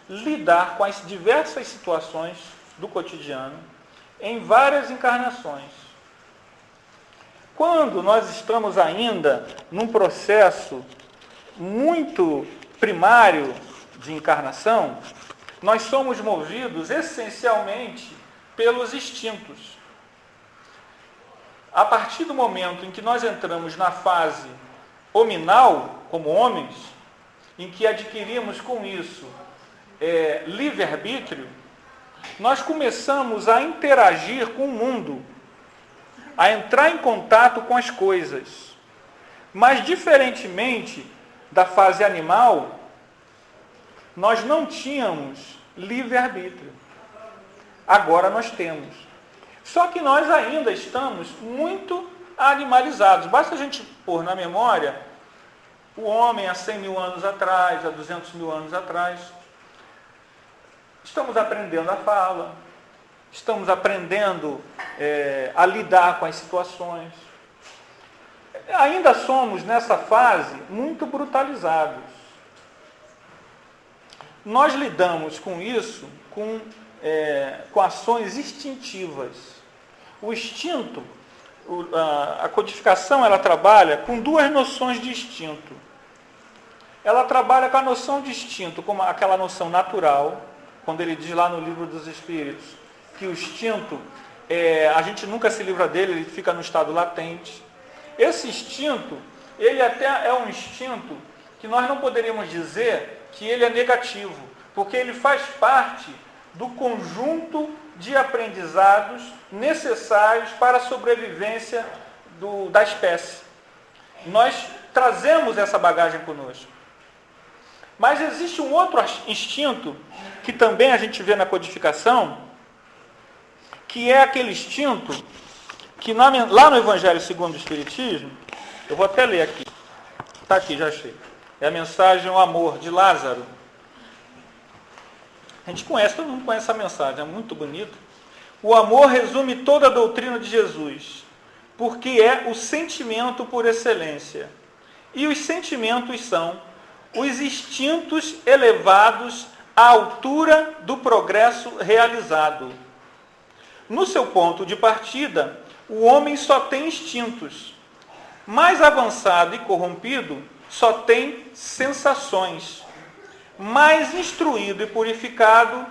lidar com as diversas situações do cotidiano em várias encarnações. Quando nós estamos ainda num processo muito primário de encarnação, nós somos movidos essencialmente pelos instintos. A partir do momento em que nós entramos na fase hominal, como homens, em que adquirimos com isso livre-arbítrio, nós começamos a interagir com o mundo, a entrar em contato com as coisas. Mas, diferentemente da fase animal, nós não tínhamos livre-arbítrio. Agora nós temos. Só que nós ainda estamos muito animalizados. Basta a gente pôr na memória o homem há 100 mil anos atrás, há 200 mil anos atrás. Estamos aprendendo a fala, estamos aprendendo a lidar com as situações. Ainda somos, nessa fase, muito brutalizados. Nós lidamos com isso com ações instintivas. O instinto, a codificação, ela trabalha com duas noções de instinto. Ela trabalha com a noção de instinto, como aquela noção natural, quando ele diz lá no Livro dos Espíritos, que o instinto, a gente nunca se livra dele, ele fica no estado latente. Esse instinto, ele até é um instinto que nós não poderíamos dizer que ele é negativo, porque ele faz parte do conjunto de aprendizados necessários para a sobrevivência da espécie. Nós trazemos essa bagagem conosco. Mas existe um outro instinto, que também a gente vê na codificação, que é aquele instinto que lá no Evangelho segundo o Espiritismo, eu vou até ler aqui, está aqui, já achei, é a mensagem O Amor, de Lázaro. A gente conhece, todo mundo conhece essa mensagem, é muito bonita. O amor resume toda a doutrina de Jesus, porque é o sentimento por excelência. E os sentimentos são os instintos elevados à altura do progresso realizado. No seu ponto de partida, o homem só tem instintos. Mais avançado e corrompido, só tem sensações. Mais instruído e purificado,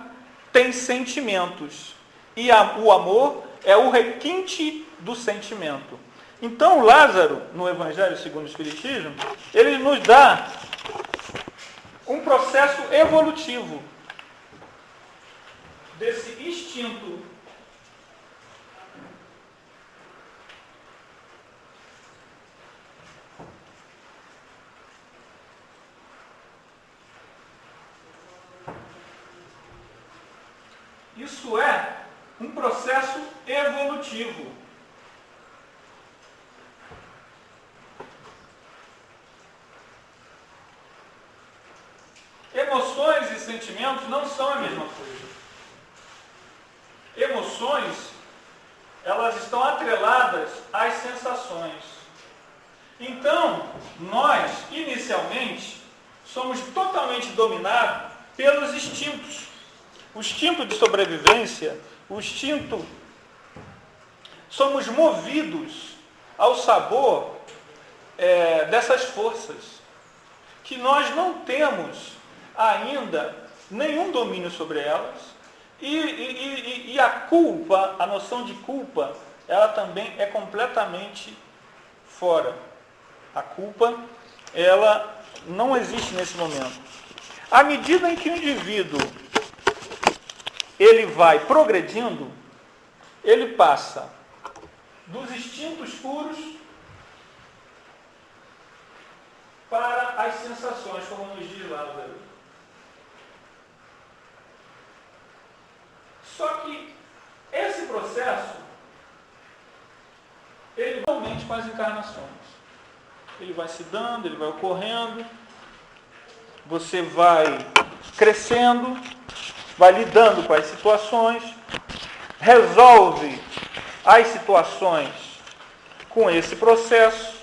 tem sentimentos. E o amor é o requinte do sentimento. Então, Lázaro, no Evangelho segundo o Espiritismo, ele nos dá um processo evolutivo desse instinto Isso é um processo evolutivo. Emoções e sentimentos não são a mesma coisa. Emoções, elas estão atreladas às sensações. Então, nós, inicialmente, somos totalmente dominados pelos instintos. O instinto de sobrevivência, o instinto... Somos movidos ao sabor dessas forças, que nós não temos ainda nenhum domínio sobre elas, e a culpa, a noção de culpa, ela também é completamente fora. A culpa, ela não existe nesse momento. À medida em que o indivíduo ele vai progredindo, ele passa dos instintos puros para as sensações, como nos diz Lázaro. Só que esse processo, ele realmente com as encarnações. Ele vai se dando, ele vai ocorrendo, você vai crescendo, vai lidando com as situações, resolve as situações com esse processo.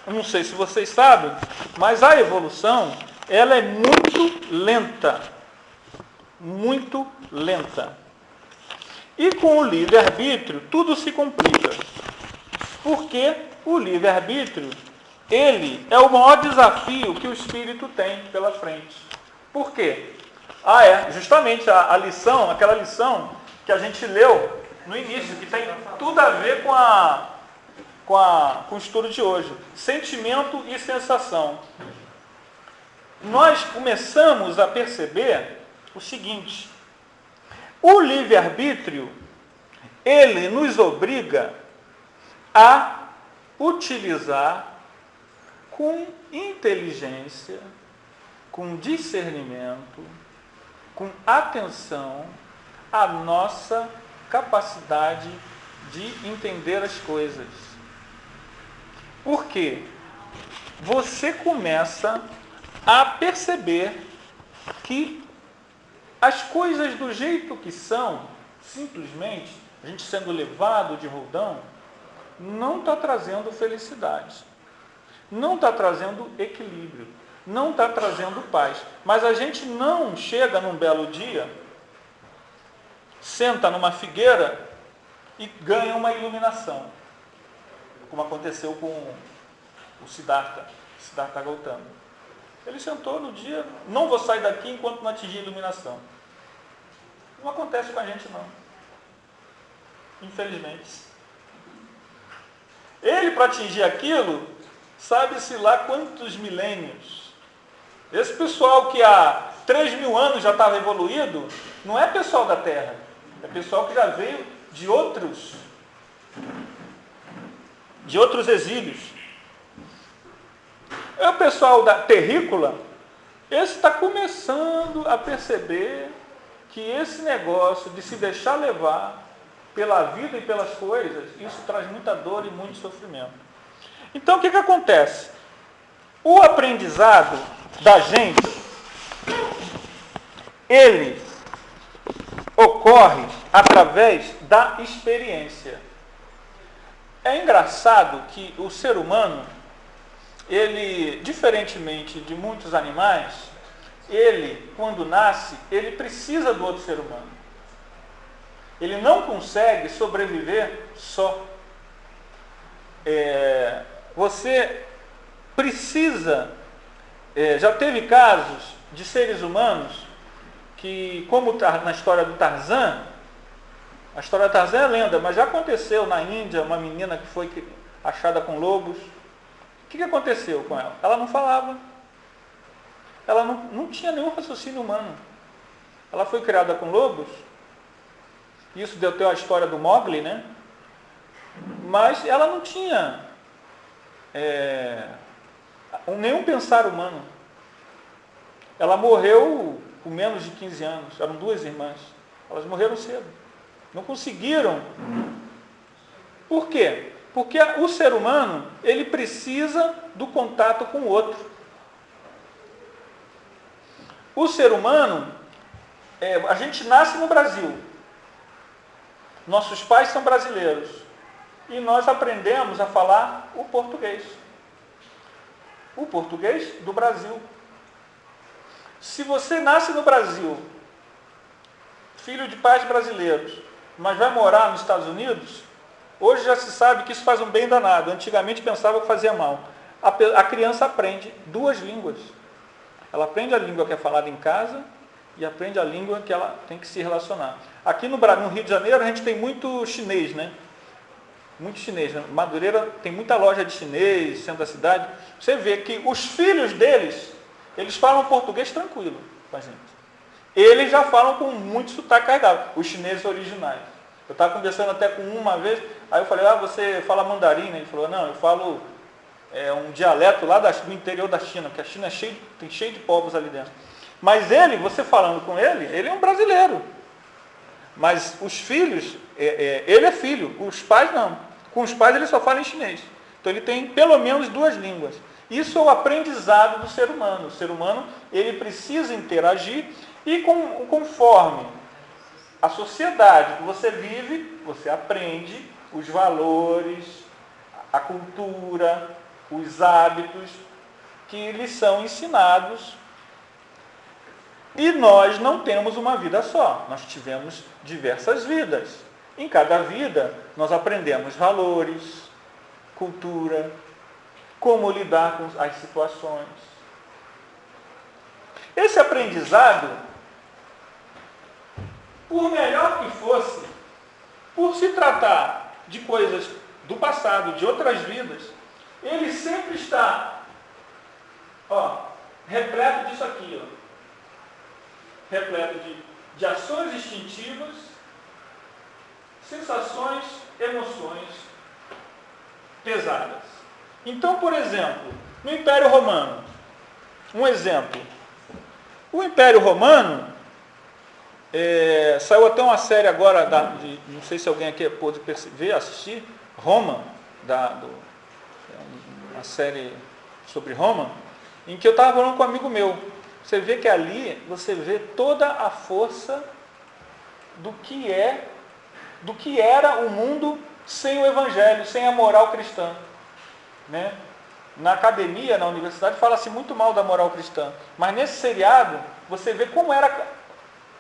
Não sei se vocês sabem, mas a evolução, ela é muito lenta. Muito lenta. E com o livre-arbítrio, tudo se complica. Porque o livre-arbítrio, ele é o maior desafio que o espírito tem pela frente. Por quê? Justamente a lição, aquela lição que a gente leu no início, que tem tudo a ver com o estudo de hoje. Sentimento e sensação. Nós começamos a perceber o seguinte: o livre-arbítrio, ele nos obriga a utilizar com inteligência, com discernimento, com atenção, a nossa capacidade de entender as coisas. Por quê? Você começa a perceber que as coisas do jeito que são, simplesmente, a gente sendo levado de roldão, não está trazendo felicidade, não está trazendo equilíbrio, não está trazendo paz. Mas a gente não chega num belo dia, senta numa figueira e ganha uma iluminação, como aconteceu com o Siddhartha Gautama. Ele sentou no dia, não vou sair daqui enquanto não atingir a iluminação. Não acontece com a gente não, infelizmente. Ele, para atingir aquilo, sabe-se lá quantos milênios. Esse pessoal que há 3.000 anos já estava evoluído, não é pessoal da Terra, é pessoal que já veio de outros exílios. É o pessoal da terrícola, esse está começando a perceber que esse negócio de se deixar levar pela vida e pelas coisas, isso traz muita dor e muito sofrimento. Então, o que acontece? O aprendizado da gente, ele ocorre através da experiência. É engraçado que o ser humano, ele, diferentemente de muitos animais, ele, quando nasce, ele precisa do outro ser humano. Ele não consegue sobreviver só. Você precisa... já teve casos de seres humanos que, como na história do Tarzan, a história do Tarzan é lenda, mas já aconteceu na Índia, uma menina que foi achada com lobos. O que aconteceu com ela? Ela não falava. Ela não tinha nenhum raciocínio humano. Ela foi criada com lobos. Isso deu até a história do Mowgli, né? Mas ela não tinha nenhum pensar humano. Ela morreu com menos de 15 anos. Eram 2 irmãs. Elas morreram cedo. Não conseguiram. Por quê? Porque o ser humano, ele precisa do contato com o outro. O ser humano, a gente nasce no Brasil. Nossos pais são brasileiros. E nós aprendemos a falar o português. O português do Brasil. Se você nasce no Brasil, filho de pais brasileiros, mas vai morar nos Estados Unidos, hoje já se sabe que isso faz um bem danado. Antigamente pensava que fazia mal. A criança aprende 2 línguas. Ela aprende a língua que é falada em casa e aprende a língua que ela tem que se relacionar. Aqui no Rio de Janeiro a gente tem muito chinês, né? Muito chinês. Né? Madureira tem muita loja de chinês, centro da cidade. Você vê que os filhos deles, eles falam português tranquilo com a gente. Eles já falam com muito sotaque carregado, os chineses originais. Eu estava conversando até com uma vez, aí eu falei, você fala mandarim, né? Ele falou, não, eu falo um dialeto lá do interior da China, porque a China tem cheio de povos ali dentro. Mas você falando com ele é um brasileiro. Mas os filhos, ele é filho, os pais não. Com os pais ele só fala em chinês. Então ele tem pelo menos 2 línguas. Isso é o aprendizado do ser humano. O ser humano, ele precisa interagir e conforme a sociedade que você vive, você aprende os valores, a cultura, os hábitos que lhes são ensinados E nós não temos uma vida só, nós tivemos diversas vidas. Em cada vida, nós aprendemos valores, cultura, como lidar com as situações. Esse aprendizado, por melhor que fosse, por se tratar de coisas do passado, de outras vidas, ele sempre está, repleto disso aqui, repleto de ações instintivas, sensações, emoções pesadas. Então, por exemplo, no Império Romano, um exemplo, o Império Romano, saiu até uma série agora, não sei se alguém aqui pôde ver, assistir, Roma, uma série sobre Roma, em que eu estava falando com um amigo meu. Você vê que ali, você vê toda a força do que era o mundo sem o Evangelho, sem a moral cristã. Né? Na academia, na universidade, fala-se muito mal da moral cristã. Mas nesse seriado, você vê como era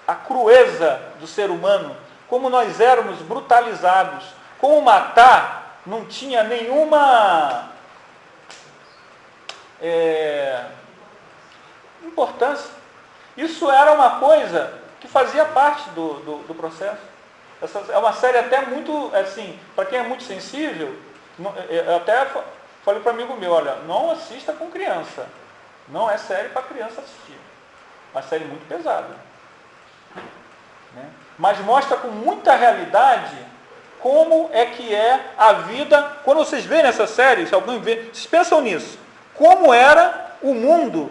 a crueza do ser humano, como nós éramos brutalizados, como matar não tinha nenhuma importância. Isso era uma coisa que fazia parte do processo. Essa é uma série até muito, assim, para quem é muito sensível, eu até falei para um amigo meu, olha, não assista com criança. Não é série para criança assistir. Uma série muito pesada. Né? Mas mostra com muita realidade como é que é a vida. Quando vocês veem essa série, se alguém vê, vocês pensam nisso. Como era o mundo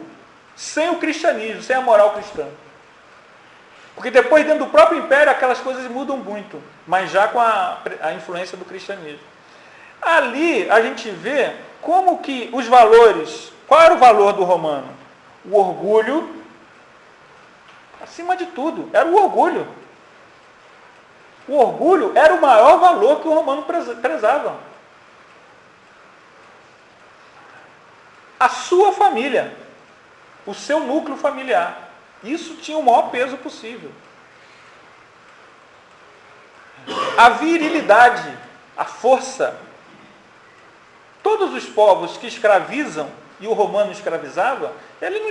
sem o cristianismo, sem a moral cristã. Porque depois, dentro do próprio império, aquelas coisas mudam muito, mas já com a influência do cristianismo. Ali a gente vê como que os valores, qual era o valor do romano? O orgulho, acima de tudo, era o orgulho. O orgulho era o maior valor que o romano prezava. A sua família, o seu núcleo familiar. Isso tinha o maior peso possível. A virilidade, a força. Todos os povos que escravizam, e o romano escravizava, ele não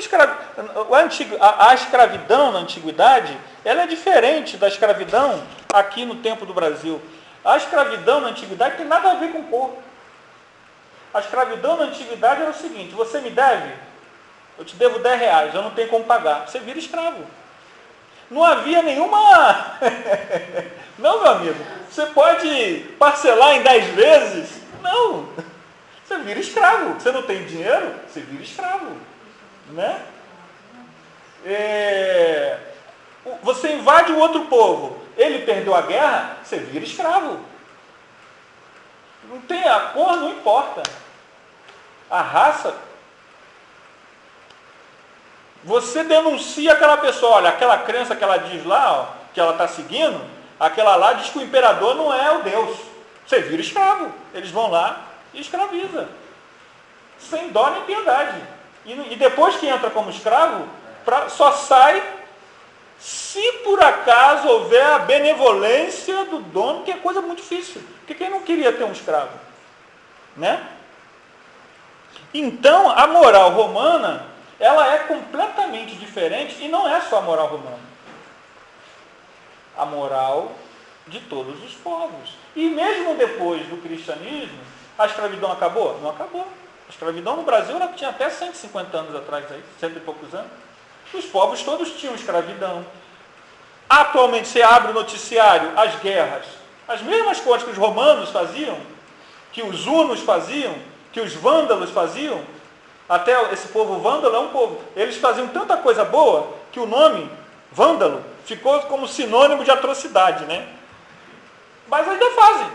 a escravidão na antiguidade, ela é diferente da escravidão aqui no tempo do Brasil. A escravidão na antiguidade tem nada a ver com o corpo. A escravidão na antiguidade era o seguinte: você me deve, eu te devo R$10, eu não tenho como pagar. Você vira escravo. Não havia nenhuma... Não, meu amigo. Você pode parcelar em 10 vezes? Não. Você vira escravo. Você não tem dinheiro? Você vira escravo. Né? Você invade o outro povo. Ele perdeu a guerra? Você vira escravo. Não tem a cor, não importa. A raça... Você denuncia aquela pessoa, olha, aquela crença que ela diz lá, que ela está seguindo, aquela lá diz que o imperador não é o Deus. Você vira escravo. Eles vão lá e escraviza. Sem dó nem piedade. E depois que entra como escravo, só sai se por acaso houver a benevolência do dono, que é coisa muito difícil. Porque quem não queria ter um escravo? Né? Então, a moral romana, ela é completamente diferente, e não é só a moral romana. A moral de todos os povos. E mesmo depois do cristianismo, a escravidão acabou? Não acabou. A escravidão no Brasil ela tinha até 150 anos atrás, aí, 100 e poucos anos. Os povos todos tinham escravidão. Atualmente, você abre o noticiário, as guerras. As mesmas coisas que os romanos faziam, que os hunos faziam, que os vândalos faziam. Até esse povo vândalo é um povo. Eles faziam tanta coisa boa que o nome vândalo ficou como sinônimo de atrocidade, né? Mas ainda fazem.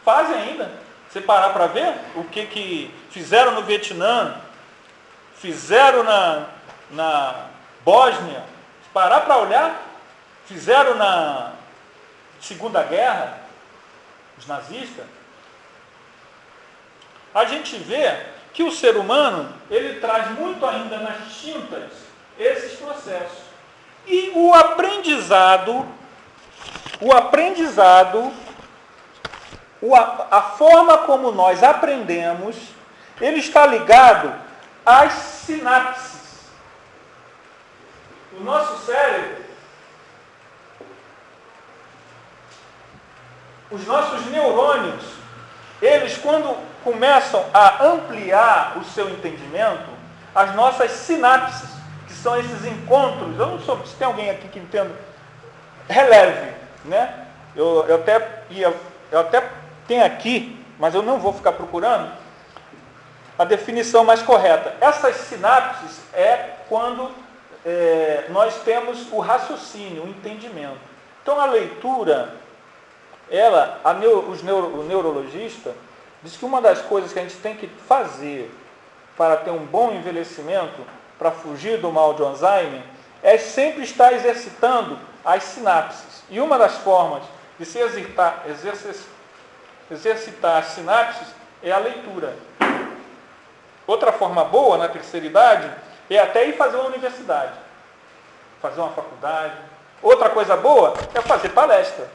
Fazem ainda. Você parar para ver o que fizeram no Vietnã, fizeram na Bósnia, se parar para olhar, fizeram na Segunda Guerra, os nazistas, a gente vê que o ser humano, ele traz muito ainda nas tintas esses processos. E a forma como nós aprendemos, ele está ligado às sinapses. O nosso cérebro, os nossos neurônios, eles quando começam a ampliar o seu entendimento, as nossas sinapses, que são esses encontros, eu não sei se tem alguém aqui que entenda, releve, né? Eu até tenho aqui, mas eu não vou ficar procurando a definição mais correta. Essas sinapses é quando nós temos o raciocínio, o entendimento. Então a leitura, o neurologista diz que uma das coisas que a gente tem que fazer para ter um bom envelhecimento, para fugir do mal de Alzheimer, é sempre estar exercitando as sinapses. E uma das formas de se exercitar as sinapses é a leitura. Outra forma boa, na terceira idade, é até ir fazer uma universidade, fazer uma faculdade. Outra coisa boa é fazer palestra,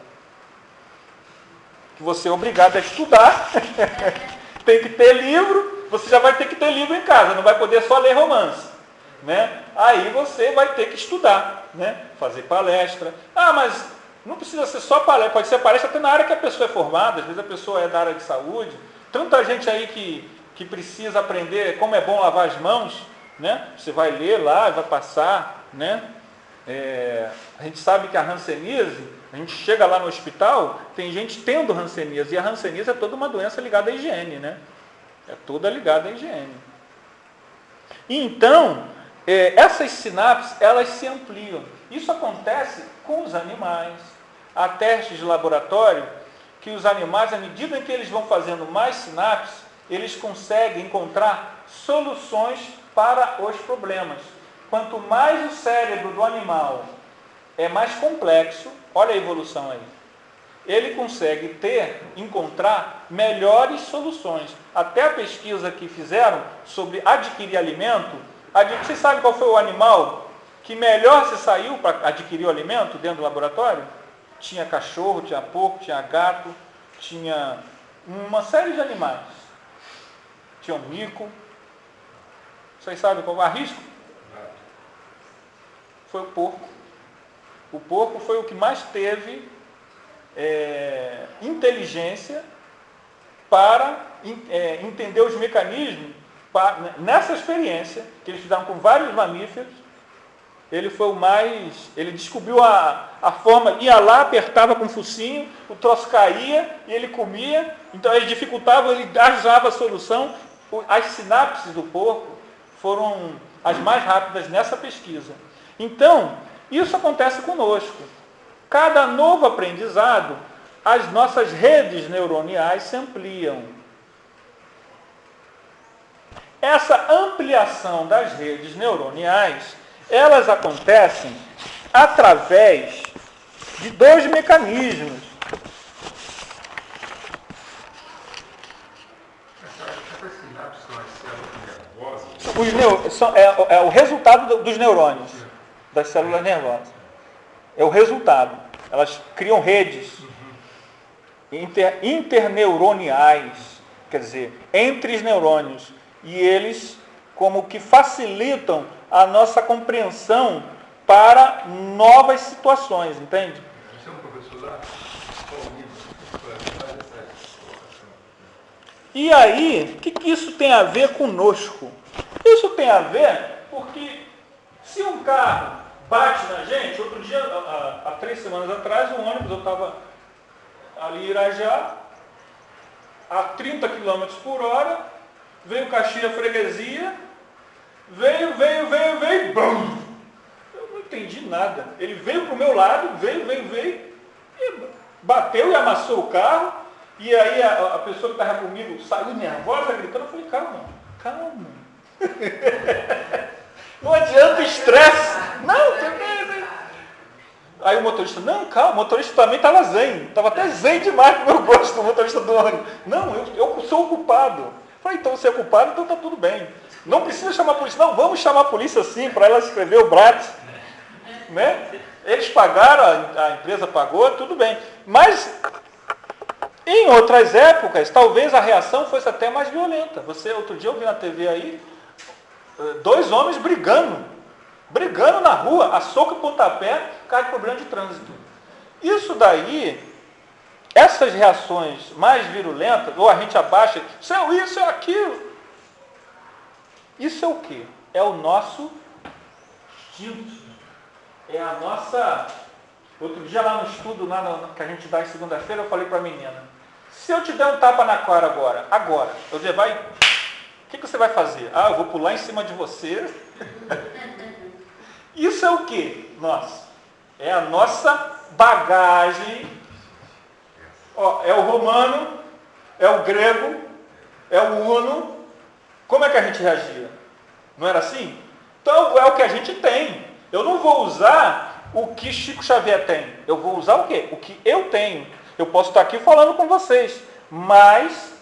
que você é obrigado a estudar, tem que ter livro, você já vai ter que ter livro em casa, não vai poder só ler romance, né? Aí você vai ter que estudar, né? Fazer palestra. Mas não precisa ser só palestra, pode ser palestra até na área que a pessoa é formada, às vezes a pessoa é da área de saúde. Tanta gente aí que precisa aprender como é bom lavar as mãos, né? Você vai ler lá, vai passar, né? A gente sabe que a hanseníase, a gente chega lá no hospital, tem gente tendo hanseníase, e a hanseníase é toda uma doença ligada à higiene, né? É toda ligada à higiene. E então, essas sinapses, elas se ampliam. Isso acontece com os animais. Há testes de laboratório que os animais, à medida que eles vão fazendo mais sinapses, eles conseguem encontrar soluções para os problemas. Quanto mais o cérebro do animal é mais complexo, olha a evolução aí, ele consegue encontrar melhores soluções. Até a pesquisa que fizeram sobre adquirir alimento, vocês sabem qual foi o animal que melhor se saiu para adquirir o alimento dentro do laboratório? Tinha cachorro, tinha porco, tinha gato, tinha uma série de animais. Tinha um mico. Vocês sabem qual? Arrisco? Foi o porco. O porco foi o que mais teve inteligência para entender os mecanismos. Nessa experiência que eles fizeram com vários mamíferos, ele foi o mais... Ele descobriu a forma, ia lá, apertava com o focinho, o troço caía e ele comia. Então ele dificultava, ele achava a solução. As sinapses do porco foram as mais rápidas nessa pesquisa. Então, isso acontece conosco. Cada novo aprendizado, as nossas redes neuroniais se ampliam. Essa ampliação das redes neuroniais, elas acontecem através de dois mecanismos. É o resultado dos neurônios, das células nervosas. É o resultado. Elas criam redes interneuroniais, quer dizer, entre os neurônios. E eles como que facilitam a nossa compreensão para novas situações, entende? Você é um professor lá? E aí, o que isso tem a ver conosco? Isso tem a ver porque se um carro bate na gente, outro dia, há 3 semanas atrás, um ônibus, eu estava ali em Irajá, a 30 km por hora, veio o Caxias Freguesia, veio, bum! Eu não entendi nada. Ele veio para o meu lado, veio, e bateu e amassou o carro, e aí a pessoa que estava comigo saiu nervosa, gritando, eu falei, calma. Não adianta estresse. Não. Aí o motorista, não, calma, o motorista também estava até zen demais para o meu gosto, o motorista do ônibus. Não, eu sou o culpado. Falei, então você é culpado, então está tudo bem. Não precisa chamar a polícia. Não, vamos chamar a polícia sim, para ela escrever o BRAT. Né? Eles pagaram, a empresa pagou, tudo bem. Mas, em outras épocas, talvez a reação fosse até mais violenta. Outro dia eu vi na TV aí, 2 homens brigando na rua, a soco e pontapé, por causa de problema de trânsito. Isso daí, essas reações mais virulentas, ou a gente abaixa, isso é aquilo. Isso é o quê? É o nosso instinto. É a nossa... Outro dia lá no estudo que a gente dá em segunda-feira, eu falei para a menina, se eu te der um tapa na cara agora, eu dizer, vai, o que você vai fazer? Eu vou pular em cima de você. Isso é o quê? É a nossa bagagem. É o romano, é o grego, é o uno. Como é que a gente reagia? Não era assim? Então é o que a gente tem. Eu não vou usar o que Chico Xavier tem. Eu vou usar o quê? O que eu tenho. Eu posso estar aqui falando com vocês, mas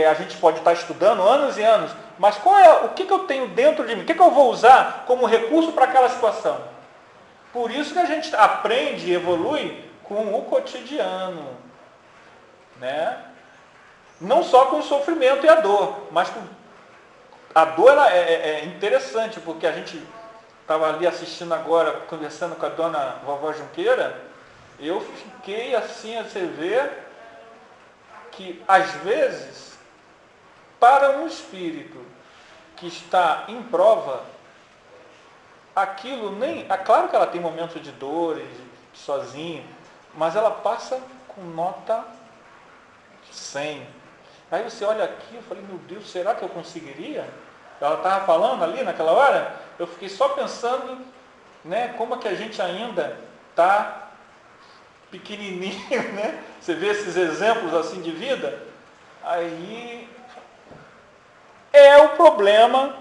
a gente pode estar estudando anos e anos. Mas o que eu tenho dentro de mim? O que eu vou usar como recurso para aquela situação? Por isso que a gente aprende e evolui com o cotidiano. Né? Não só com o sofrimento e a dor, mas a dor é interessante, porque a gente estava ali assistindo agora, conversando com a dona vovó Junqueira, eu fiquei assim, você vê que às vezes, para um espírito que está em prova, aquilo nem... Claro que ela tem momentos de dores, sozinho, mas ela passa com nota 100. Aí você olha aqui, eu falei, meu Deus, será que eu conseguiria? Ela estava falando ali naquela hora, eu fiquei só pensando, né, como é que a gente ainda está pequenininho, né? Você vê esses exemplos assim de vida, aí é o problema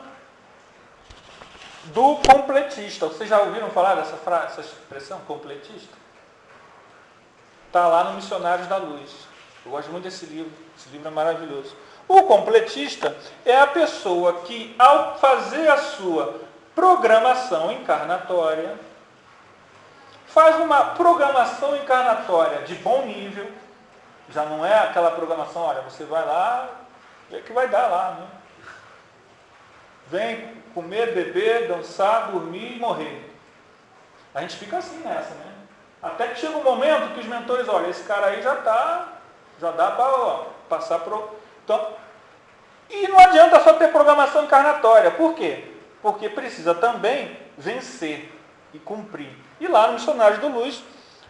do completista. Vocês já ouviram falar dessa frase, essa expressão, completista? Está lá no Missionários da Luz. Eu gosto muito desse livro é maravilhoso. O completista é a pessoa que, ao fazer a sua programação encarnatória, faz uma programação encarnatória de bom nível, já não é aquela programação, olha, você vai lá, vê que vai dar lá, né? Vem comer, beber, dançar, dormir e morrer. A gente fica assim nessa, né? Até que chega um momento que os mentores, olha, esse cara aí já dá para passar pro... Então, e não adianta só ter programação encarnatória. Por quê? Porque precisa também vencer e cumprir. E lá no Missionários da Luz,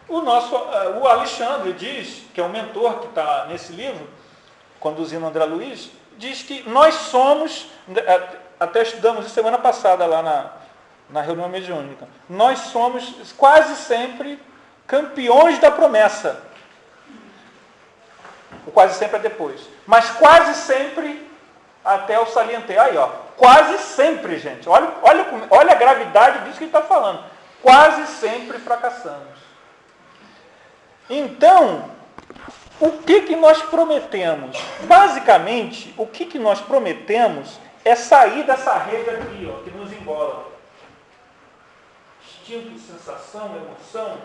o Alexandre diz, que é o mentor que está nesse livro, conduzindo André Luiz, diz que nós somos, até estudamos isso semana passada lá na reunião mediúnica, nós somos quase sempre campeões da promessa. O quase sempre é depois. Mas quase sempre, até eu salientei. Aí, quase sempre, gente. Olha a gravidade disso que ele está falando. Quase sempre fracassamos. Então, o que nós prometemos? Basicamente, o que nós prometemos é sair dessa rede aqui, que nos embola. Instinto, sensação, emoção,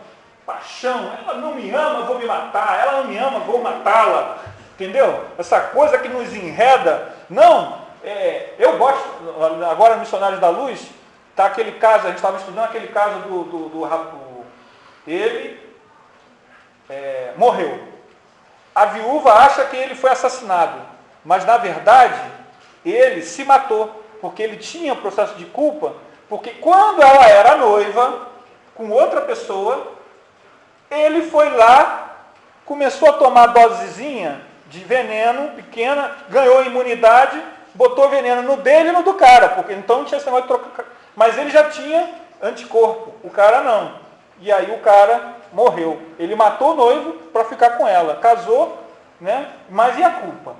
paixão. Ela não me ama, vou me matar. Ela não me ama, vou matá-la. Entendeu? Essa coisa que nos enreda. Não, eu gosto, agora no Missionários da Luz, está aquele caso, a gente estava estudando aquele caso ele morreu. A viúva acha que ele foi assassinado, mas na verdade, ele se matou, porque ele tinha processo de culpa, porque quando ela era noiva, com outra pessoa, ele foi lá, começou a tomar dosezinha de veneno pequena, ganhou imunidade, botou veneno no dele e no do cara, porque então não tinha esse negócio de trocar. Mas ele já tinha anticorpo, o cara não. E aí o cara morreu. Ele matou o noivo para ficar com ela. Casou, né? Mas e a culpa?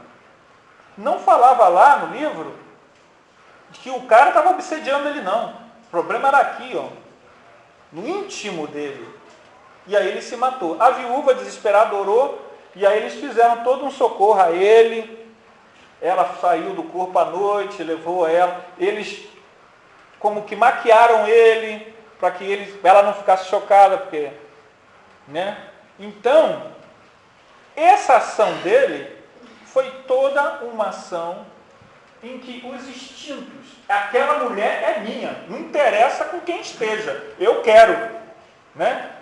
Não falava lá no livro que o cara estava obsediando ele, não. O problema era aqui, no íntimo dele. E aí ele se matou. A viúva, desesperada, orou. E aí eles fizeram todo um socorro a ele, ela saiu do corpo à noite, levou ela, eles como que maquiaram ele, para que ela não ficasse chocada, porque, né? Então, essa ação dele foi toda uma ação em que os instintos, aquela mulher é minha, não interessa com quem esteja, eu quero, né?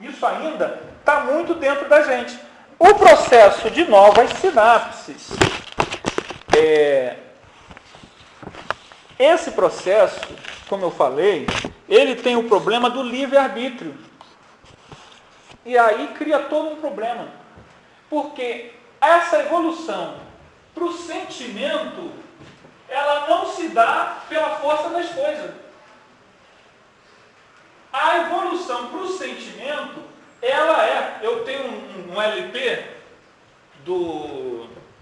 Isso ainda está muito dentro da gente. O processo de novas sinapses, esse processo, como eu falei, ele tem o problema do livre-arbítrio. E aí cria todo um problema. Porque essa evolução para o sentimento, ela não se dá pela força das coisas. A evolução para o sentimento, ela é... Eu tenho um LP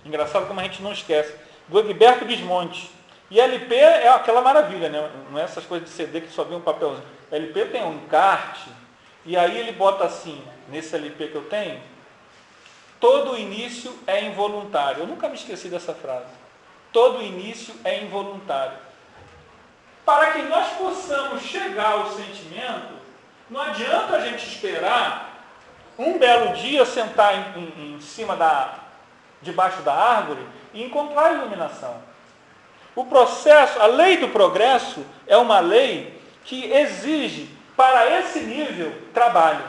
engraçado como a gente não esquece, do Egberto Gismonti. E LP é aquela maravilha, né? Não é essas coisas de CD que só vem um papelzinho. LP tem um encarte, e aí ele bota assim, nesse LP que eu tenho, todo início é involuntário. Eu nunca me esqueci dessa frase. Todo início é involuntário. Para que nós possamos chegar ao sentimento, não adianta a gente esperar um belo dia sentar em cima debaixo da árvore e encontrar a iluminação. O processo, a lei do progresso é uma lei que exige, para esse nível, trabalho.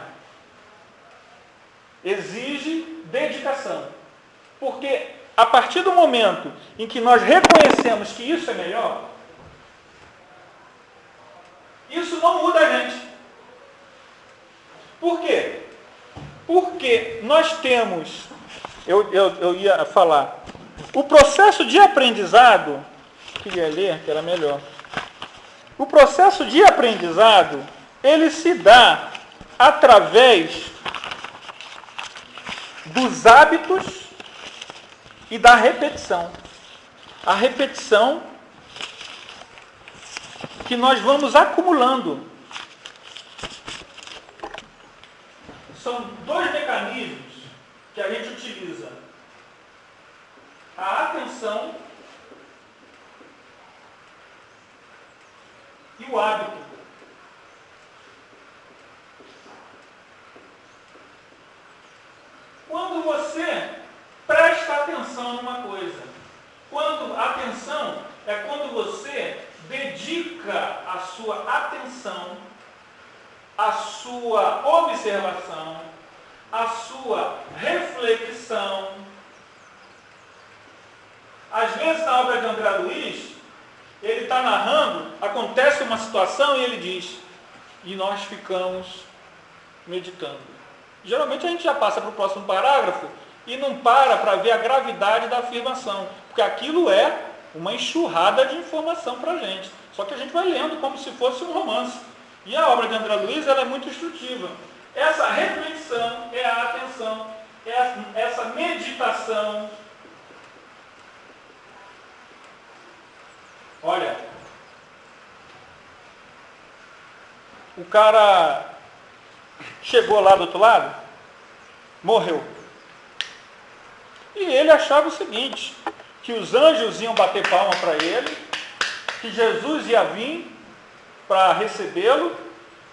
Exige dedicação. Porque a partir do momento em que nós reconhecemos que isso é melhor, isso não muda a gente. Por quê? Porque nós temos, eu ia falar, o processo de aprendizado, queria ler, que era melhor. O processo de aprendizado, ele se dá através dos hábitos e da repetição. A repetição que nós vamos acumulando. São dois mecanismos que a gente utiliza. A atenção e o hábito. Quando você presta atenção numa coisa, quando atenção é quando você dedica a sua atenção, a sua observação, a sua reflexão. Às vezes, na obra de André Luiz, ele está narrando, acontece uma situação e ele diz, e nós ficamos meditando. Geralmente a gente já passa para o próximo parágrafo e não para ver a gravidade da afirmação, porque aquilo é uma enxurrada de informação para a gente. Só que a gente vai lendo como se fosse um romance. E a obra de André Luiz ela é muito instrutiva. Essa reflexão é a atenção, essa meditação. Olha, o cara chegou lá do outro lado, morreu. E ele achava o seguinte, que os anjos iam bater palma para ele, que Jesus ia vir para recebê-lo,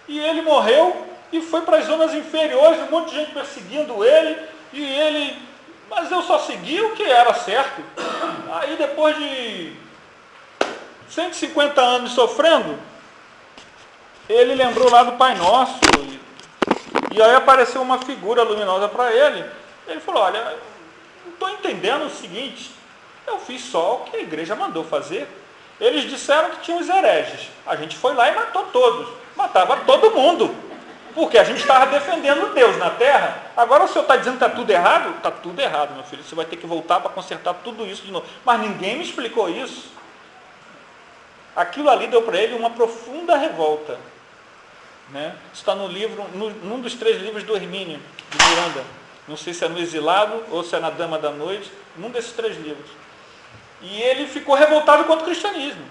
e ele morreu e foi para as zonas inferiores, um monte de gente perseguindo ele, e ele, mas eu só segui o que era certo. Aí depois de 150 anos sofrendo, ele lembrou lá do Pai Nosso, e aí apareceu uma figura luminosa para ele. Ele falou, olha, não estou entendendo o seguinte, eu fiz só o que a igreja mandou fazer. Eles disseram que tinham os hereges, a gente foi lá e matou todos, matava todo mundo, porque a gente estava defendendo Deus na terra. Agora o senhor está dizendo que está tudo errado? Está tudo errado, meu filho, você vai ter que voltar para consertar tudo isso de novo. Mas ninguém me explicou isso. Aquilo ali deu para ele uma profunda revolta, né? Está no livro, num dos 3 livros do Hermínio, de Miranda. Não sei se é no Exilado ou se é na Dama da Noite, num desses 3 livros. E ele ficou revoltado contra o cristianismo.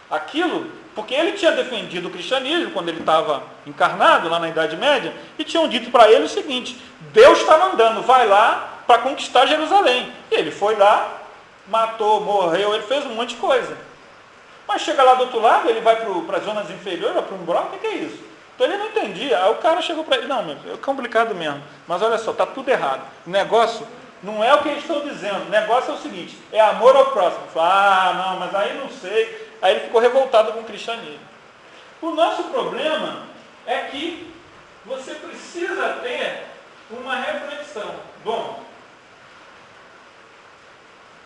Aquilo, porque ele tinha defendido o cristianismo quando ele estava encarnado, lá na Idade Média, e tinham dito para ele o seguinte, Deus está mandando, vai lá para conquistar Jerusalém. Ele foi lá, matou, morreu, ele fez um monte de coisa. Mas chega lá do outro lado, ele vai para as zonas inferiores, para o umbral, o que é isso? Então ele não entendia. Aí o cara chegou para ele, não, meu, é complicado mesmo. Mas olha só, está tudo errado. O negócio não é o que eles estão dizendo. O negócio é o seguinte, é amor ao próximo. Ah, não, mas aí não sei. Aí ele ficou revoltado com o cristianismo. O nosso problema é que você precisa ter uma reflexão. Bom,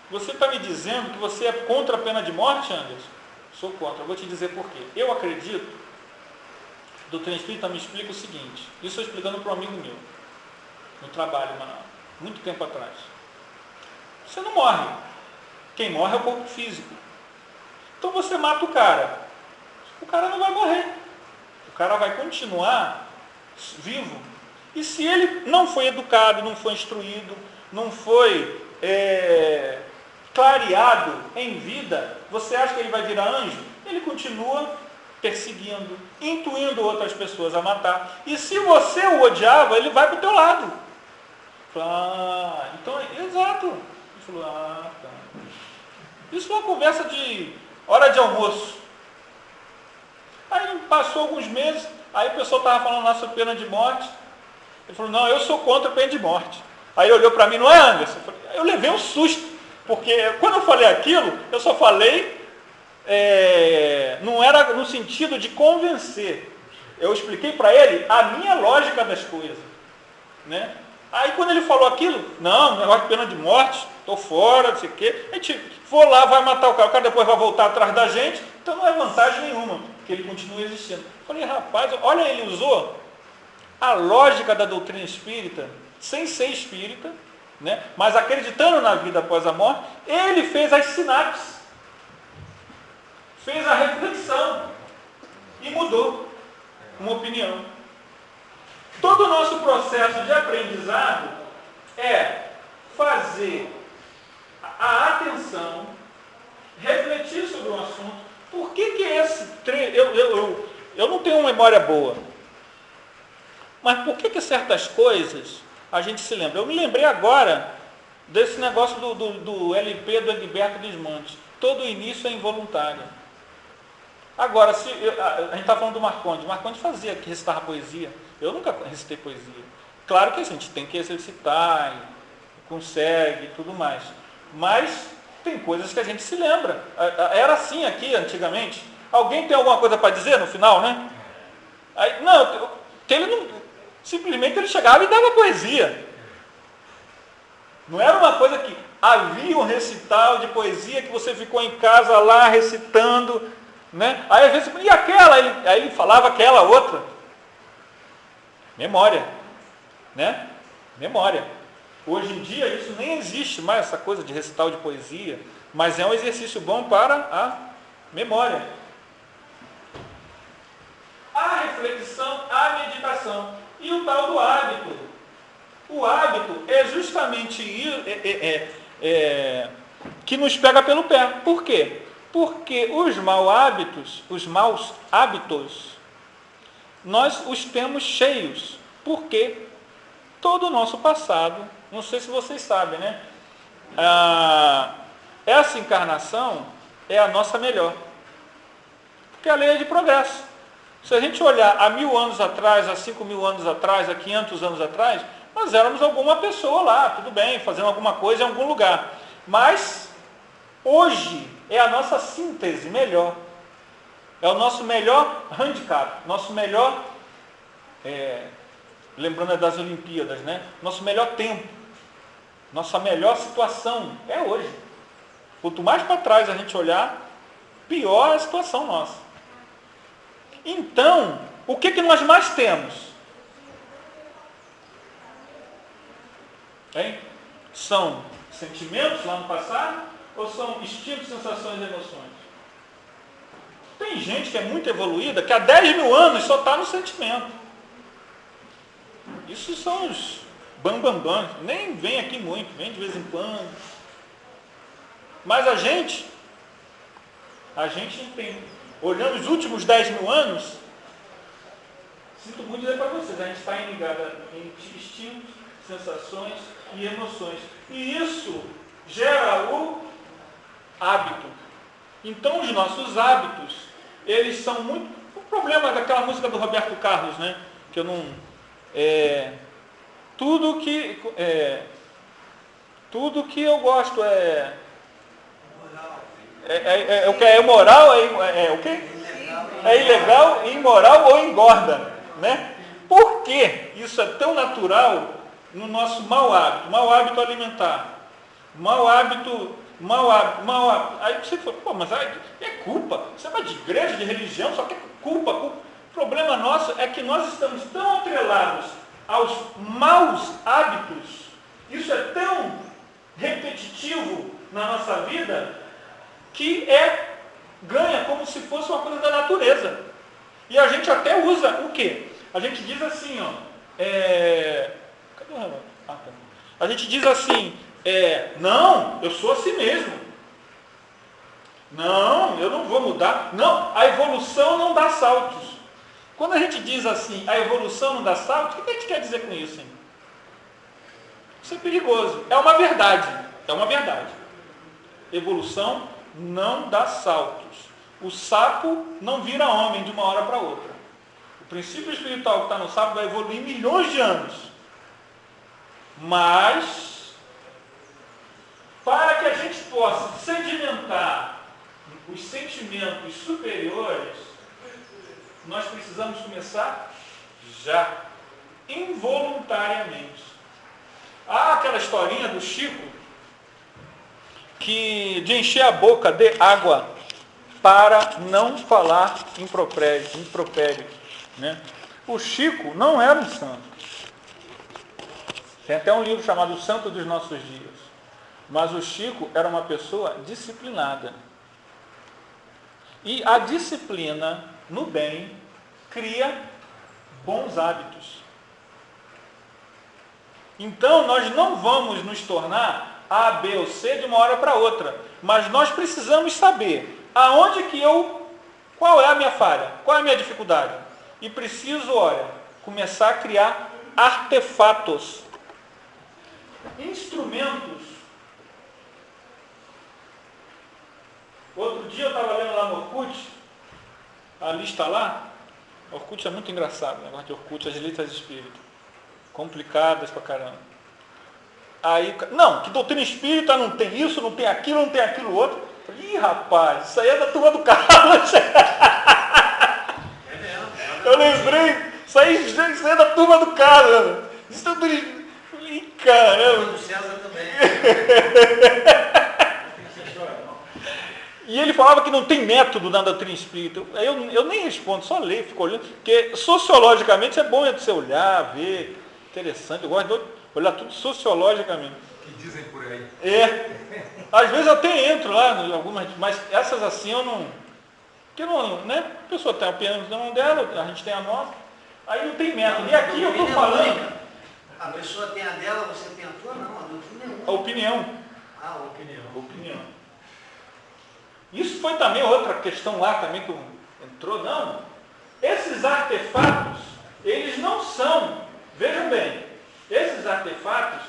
você está me dizendo que você é contra a pena de morte, Anderson? Sou contra. Eu vou te dizer por quê. Eu acredito, a doutrina espírita me explica o seguinte, isso eu explicando para um amigo meu, no trabalho, muito tempo atrás. Você não morre. Quem morre é o corpo físico. Então você mata o cara não vai morrer. O cara vai continuar vivo. E se ele não foi educado, não foi instruído, não foi clareado em vida, você acha que ele vai virar anjo? Ele continua perseguindo, intuindo outras pessoas a matar. E se você o odiava, ele vai para o teu lado. Então, exato. Ele falou, tá. Isso foi uma conversa de hora de almoço. Aí passou alguns meses, aí o pessoal estava falando lá sobre pena de morte. Ele falou, não, eu sou contra a pena de morte. Aí olhou para mim, não é, Anderson? Eu levei um susto, porque quando eu falei aquilo, eu só falei, não era no sentido de convencer. Eu expliquei para ele a minha lógica das coisas. Né? Aí quando ele falou aquilo, não, negócio de pena de morte, estou fora, não sei o quê. A gente for lá, vai matar o cara depois vai voltar atrás da gente, então não é vantagem nenhuma, porque ele continua existindo. Eu falei, rapaz, olha, ele usou a lógica da doutrina espírita, sem ser espírita, né? Mas acreditando na vida após a morte, ele fez as sinapses, fez a reflexão e mudou uma opinião. Todo o nosso processo de aprendizado é fazer a atenção, refletir sobre um assunto. Por que esse treino... Eu não tenho uma memória boa. Mas por que certas coisas a gente se lembra? Eu me lembrei agora desse negócio do LP do Egberto Desmontes. Todo início é involuntário. Agora, a gente está falando do Marcondes. O Marcondes fazia, que recitava poesia. Eu nunca recitei poesia. Claro que a gente tem que exercitar, consegue e tudo mais. Mas tem coisas que a gente se lembra. Era assim aqui antigamente. Alguém tem alguma coisa para dizer no final, né? Aí, não, ele não, simplesmente ele chegava e dava poesia. Não era uma coisa que havia um recital de poesia que você ficou em casa lá recitando, né? Aí às vezes, e aquela? Aí ele falava aquela outra. Memória, né? Memória. Hoje em dia isso nem existe mais, essa coisa de recital de poesia, mas é um exercício bom para a memória. A reflexão, a meditação e o tal do hábito. O hábito é justamente que nos pega pelo pé. Por quê? Porque os maus hábitos, nós os temos cheios. Por quê? Todo o nosso passado, não sei se vocês sabem, né? Essa encarnação é a nossa melhor. Porque a lei é de progresso. Se a gente olhar há 1000 anos atrás, há 5000 anos atrás, há 500 anos atrás, nós éramos alguma pessoa lá, tudo bem, fazendo alguma coisa em algum lugar. Mas, hoje, é a nossa síntese melhor. É o nosso melhor handicap, nosso melhor, lembrando das Olimpíadas, né? Nosso melhor tempo, nossa melhor situação é hoje. Quanto mais para trás a gente olhar, pior a situação nossa. Então, o que nós mais temos? Hein? São sentimentos lá no passado ou são instintos, sensações e emoções? Tem gente que é muito evoluída, que há 10.000 anos só está no sentimento. Isso são os bambambam, nem vem aqui muito, vem de vez em quando. Mas a gente tem, olhando os últimos 10.000 anos, sinto muito dizer para vocês, a gente está ligado em instintos, sensações e emoções. E isso gera o hábito. Então, os nossos hábitos, eles são muito... O problema daquela música do Roberto Carlos, né? Que eu não... Tudo que eu gosto o que é imoral, o quê? É ilegal, imoral ou engorda, né? Por que isso é tão natural no nosso mau hábito alimentar? Mau hábito. Aí você fala, pô, mas é culpa. Você vai de igreja, de religião, só que é culpa. O problema nosso é que nós estamos tão atrelados aos maus hábitos, isso é tão repetitivo na nossa vida, que ganha como se fosse uma coisa da natureza. E a gente até usa o quê? A gente diz assim, cadê o relógio? Tá. A gente diz assim, não, eu sou assim mesmo. Não, eu não vou mudar. Não, a evolução não dá saltos. Quando a gente diz assim, a evolução não dá saltos, o que a gente quer dizer com isso? Hein? Isso é perigoso. É uma verdade. Evolução não dá saltos. O sapo não vira homem de uma hora para outra. O princípio espiritual que está no sapo vai evoluir milhões de anos. Mas, para que a gente possa sedimentar os sentimentos superiores, nós precisamos começar já, involuntariamente. Há aquela historinha do Chico, de encher a boca de água para não falar impropério, né? O Chico não era um santo. Tem até um livro chamado O Santo dos Nossos Dias. Mas o Chico era uma pessoa disciplinada. E a disciplina no bem cria bons hábitos. Então, nós não vamos nos tornar A, B ou C de uma hora para outra. Mas nós precisamos saber qual é a minha falha, qual é a minha dificuldade. E preciso, começar a criar artefatos, instrumentos. Outro dia eu estava lendo lá no Orkut, a lista lá. O Orkut é muito engraçado, o negócio de Orkut, as listas de espírito. Complicadas pra caramba. Aí, não, que doutrina espírita não tem isso, não tem aquilo outro. Ih, rapaz, isso aí é da turma do Carlos. Eu lembrei, isso é da turma do Carlos. Isso é do... Ih, caramba. O César também. E ele falava que não tem método na doutrina espírita. Eu nem respondo, só leio, fico olhando, porque sociologicamente é bom você olhar, ver, interessante. Eu gosto de olhar tudo sociologicamente. Que dizem por aí. Às vezes eu até entro lá em algumas, mas essas assim eu não. Porque não, né? A pessoa tem a opinião dela, a gente tem a nossa, aí não tem método. E aqui eu estou falando. A pessoa tem a dela, você tem a tua, não, a doutrina é uma. A opinião. A opinião. Isso foi também outra questão lá também que entrou, não. Esses artefatos, eles não são, vejam bem, esses artefatos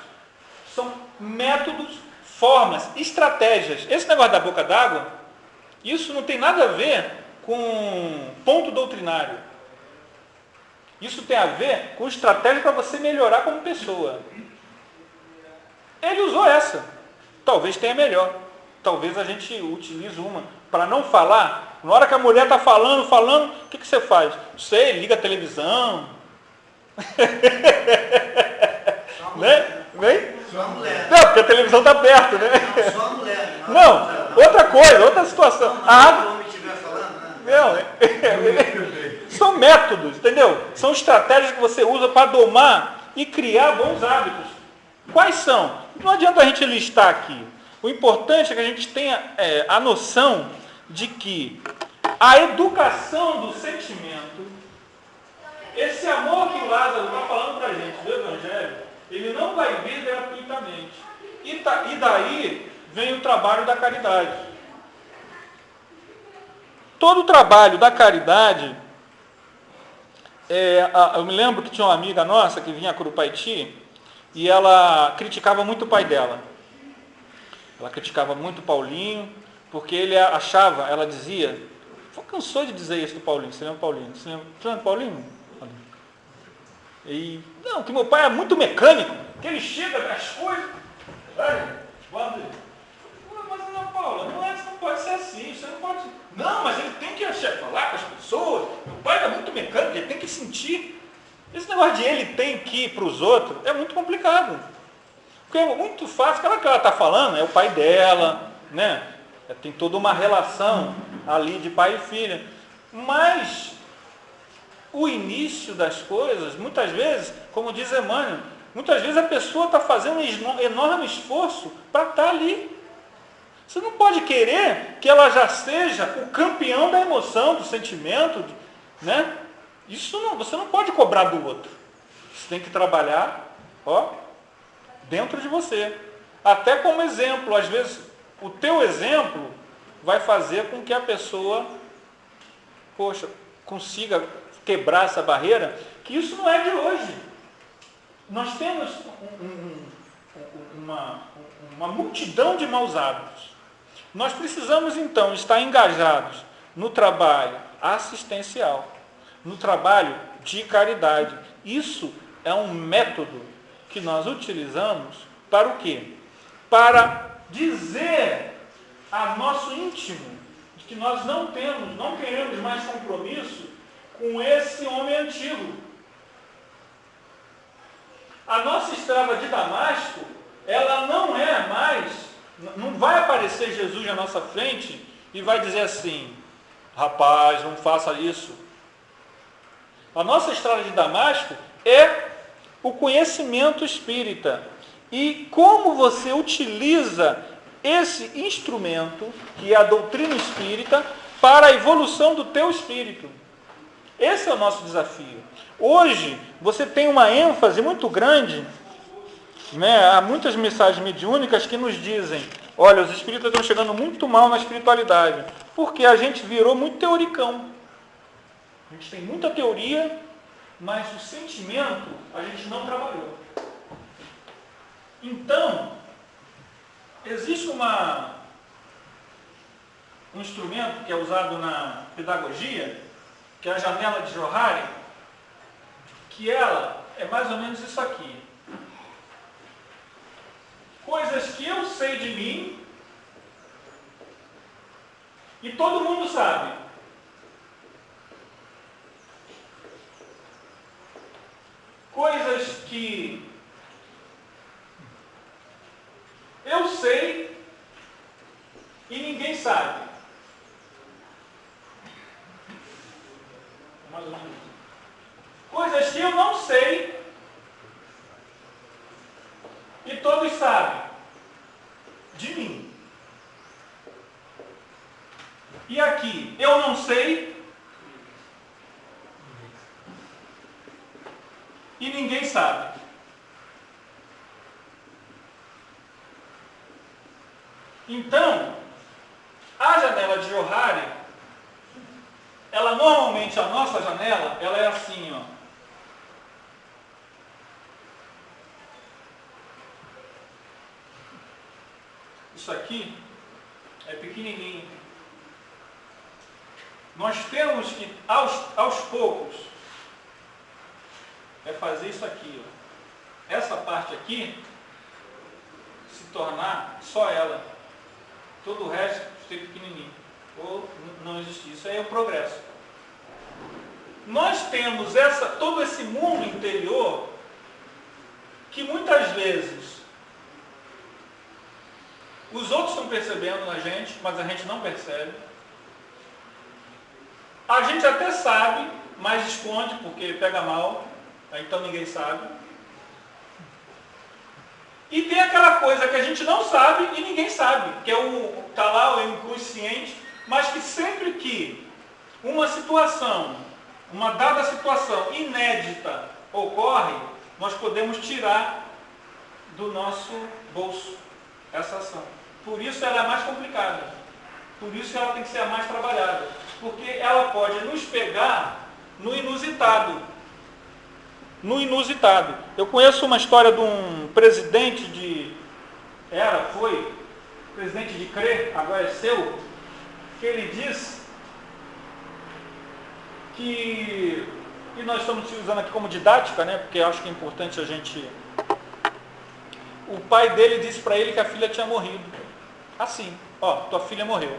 são métodos, formas, estratégias. Esse negócio da boca d'água, isso não tem nada a ver com ponto doutrinário. Isso tem a ver com estratégia para você melhorar como pessoa. Ele usou essa. Talvez tenha melhor. Talvez a gente utilize uma para não falar. Na hora que a mulher está falando, o que você faz? Você liga a televisão. Né? Vem? Só a mulher. Não, porque a televisão está perto, né? Não, só a mulher. Não, outra coisa, outra situação. Não, a água. Se estiver falando, né? São métodos, entendeu? São estratégias que você usa para domar e criar bons hábitos. Quais são? Não adianta a gente listar aqui. O importante é que a gente tenha a noção de que a educação do sentimento, esse amor que o Lázaro está falando para a gente do Evangelho, ele não vai vir gratuitamente. E daí vem o trabalho da caridade. Todo o trabalho da caridade, eu me lembro que tinha uma amiga nossa que vinha a Curupaiti, e ela criticava muito o pai dela. Ela criticava muito o Paulinho, porque ele achava, ela dizia, cansou de dizer isso do Paulinho, você lembra do Paulinho? Você lembra do Paulinho? E, não, que meu pai é muito mecânico, que ele chega nas coisas, mas não, Paula, não pode ser assim, você não pode. Não, mas ele tem que falar com as pessoas, meu pai é muito mecânico, ele tem que sentir. Esse negócio de ele tem que ir para os outros é muito complicado. Porque é muito fácil, aquela que ela está falando é o pai dela, né? Tem toda uma relação ali de pai e filha. Mas o início das coisas, muitas vezes, como diz Emmanuel, muitas vezes a pessoa está fazendo um enorme esforço para estar ali. Você não pode querer que ela já seja o campeão da emoção, do sentimento, né? Isso não, você não pode cobrar do outro. Você tem que trabalhar, dentro de você. Até como exemplo, às vezes o teu exemplo vai fazer com que a pessoa, consiga quebrar essa barreira, que isso não é de hoje. Nós temos uma multidão de maus hábitos. Nós precisamos, então, estar engajados no trabalho assistencial, no trabalho de caridade. Isso é um método que nós utilizamos para o quê? Para dizer a nosso íntimo de que nós não queremos mais compromisso com esse homem antigo. A nossa estrada de Damasco, ela não é mais, não vai aparecer Jesus na nossa frente e vai dizer assim, rapaz, não faça isso. A nossa estrada de Damasco é o conhecimento espírita. E como você utiliza esse instrumento, que é a doutrina espírita, para a evolução do teu espírito. Esse é o nosso desafio. Hoje, você tem uma ênfase muito grande, né? Há muitas mensagens mediúnicas que nos dizem, olha, os espíritas estão chegando muito mal na espiritualidade, porque a gente virou muito teoricão. A gente tem muita teoria, mas o sentimento a gente não trabalhou. Então, existe um instrumento que é usado na pedagogia, que é a janela de Johari, que ela é mais ou menos isso aqui. Coisas que eu sei de mim e todo mundo sabe. Coisas que eu sei e ninguém sabe. Mais ou menos. Coisas que eu não sei e todos sabem de mim. E aqui, eu não sei e ninguém sabe. Então, a janela de Johari, ela normalmente, a nossa janela, ela é assim, ó. Isso aqui é pequenininho. Nós temos que, aos poucos, fazer isso aqui, ó. Essa parte aqui se tornar só ela. Todo o resto ser pequenininho. Ou não existir. Isso aí é o progresso. Nós temos todo esse mundo interior que muitas vezes os outros estão percebendo na gente, mas a gente não percebe. A gente até sabe, mas esconde porque pega mal, então ninguém sabe. E tem aquela coisa que a gente não sabe e ninguém sabe, que está lá o inconsciente, mas que sempre que uma dada situação inédita ocorre, nós podemos tirar do nosso bolso essa ação. Por isso ela é mais complicada. Por isso ela tem que ser a mais trabalhada. Porque ela pode nos pegar no inusitado. no inusitado. Eu conheço uma história de um presidente foi presidente de CRE, agora é seu, que ele disse que, e nós estamos usando aqui como didática, né, porque eu acho que é importante a gente... O pai dele disse para ele que a filha tinha morrido. Assim, tua filha morreu.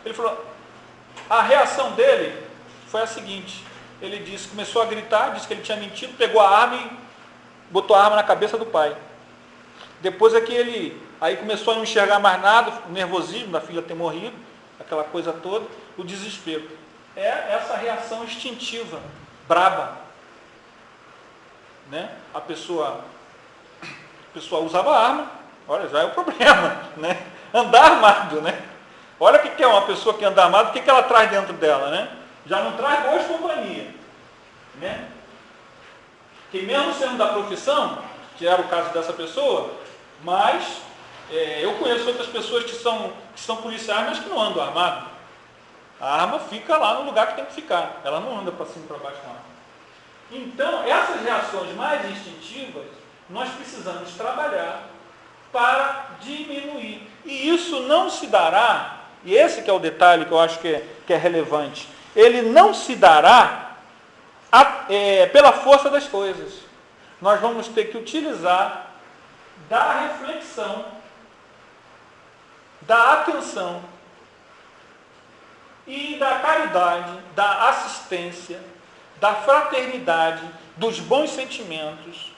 Ele falou, a reação dele foi a seguinte, ele disse, começou a gritar, disse que ele tinha mentido, pegou a arma e botou a arma na cabeça do pai. Depois é que ele, aí começou a não enxergar mais nada, o nervosismo da filha ter morrido, aquela coisa toda, o desespero. É essa reação instintiva, braba. Né? A pessoa usava arma, olha, já é o problema, né? Andar armado, né? Olha o que é uma pessoa que anda armada, o que ela traz dentro dela, né? Já não traz boas companhias, né? Que mesmo sendo da profissão, que era o caso dessa pessoa, mas eu conheço outras pessoas que são policiais, mas que não andam armados. A arma fica lá no lugar que tem que ficar, ela não anda para cima e para baixo com a arma. Então, essas reações mais instintivas, nós precisamos trabalhar para diminuir. E isso não se dará, e esse que é o detalhe que eu acho que é relevante, ele não se dará pela força das coisas. Nós vamos ter que utilizar da reflexão, da atenção e da caridade, da assistência, da fraternidade, dos bons sentimentos,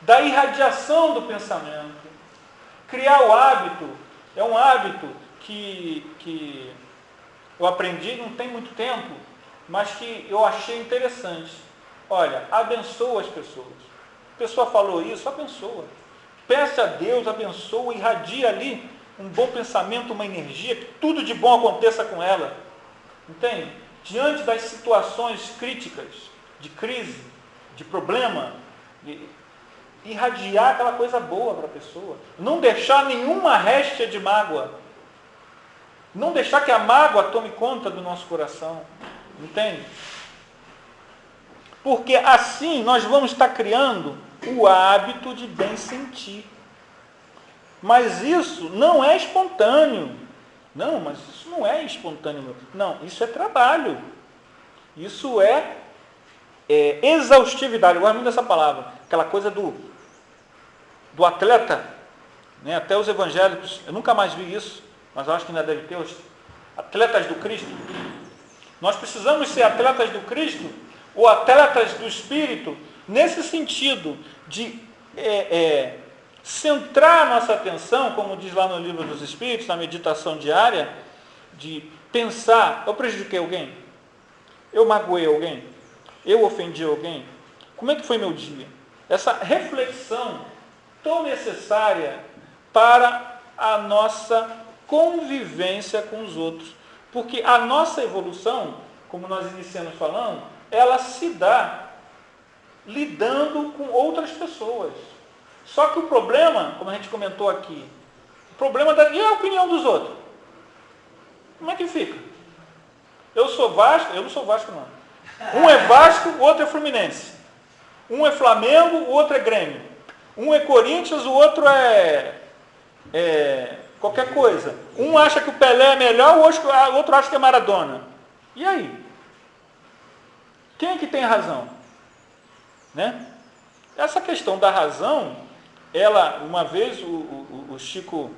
da irradiação do pensamento. Criar o hábito, é um hábito que eu aprendi não tem muito tempo, mas que eu achei interessante. Olha, abençoa as pessoas. A pessoa falou isso, abençoa. Peça a Deus, abençoa, irradia ali um bom pensamento, uma energia, que tudo de bom aconteça com ela. Entende? Diante das situações críticas, de crise, de problema, irradiar aquela coisa boa para a pessoa. Não deixar nenhuma réstia de mágoa. Não deixar que a mágoa tome conta do nosso coração. Entende? Porque assim nós vamos estar criando o hábito de bem sentir. Mas isso não é espontâneo. Não, mas isso não é espontâneo. Não, isso é trabalho. Isso é exaustividade. Eu gosto muito dessa palavra. Aquela coisa do atleta. Né? Até os evangélicos, eu nunca mais vi isso, mas eu acho que ainda deve ter os atletas do Cristo. Nós precisamos ser atletas do Cristo ou atletas do Espírito nesse sentido de centrar a nossa atenção, como diz lá no Livro dos Espíritos, na meditação diária, de pensar, eu prejudiquei alguém? Eu magoei alguém? Eu ofendi alguém? Como é que foi meu dia? Essa reflexão tão necessária para a nossa convivência com os outros. Porque a nossa evolução, como nós iniciamos falando, ela se dá lidando com outras pessoas. Só que o problema, como a gente comentou aqui, o problema e a opinião dos outros? Como é que fica? Eu sou Vasco, eu não sou Vasco não. Um é Vasco, o outro é Fluminense. Um é Flamengo, o outro é Grêmio. Um é Corinthians, o outro é qualquer coisa. Um acha que o Pelé é melhor, o outro acha que é Maradona. E aí? Quem é que tem razão? Né? Essa questão da razão, uma vez o Chico,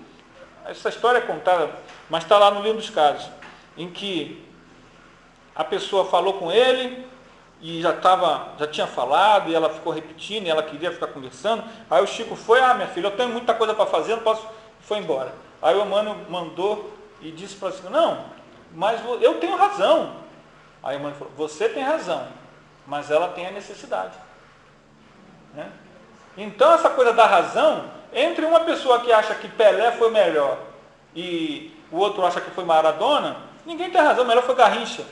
essa história é contada, mas está lá no Livro dos Casos, em que a pessoa falou com ele e já tinha falado, e ela ficou repetindo, e ela queria ficar conversando. Aí o Chico foi, minha filha, eu tenho muita coisa para fazer, não posso, foi embora. Aí o Emmanuel mandou e disse para ela, não, mas eu tenho razão. Aí o Emmanuel falou, você tem razão, mas ela tem a necessidade. Né? Então essa coisa da razão, entre uma pessoa que acha que Pelé foi melhor e o outro acha que foi Maradona, ninguém tem razão, melhor foi Garrincha.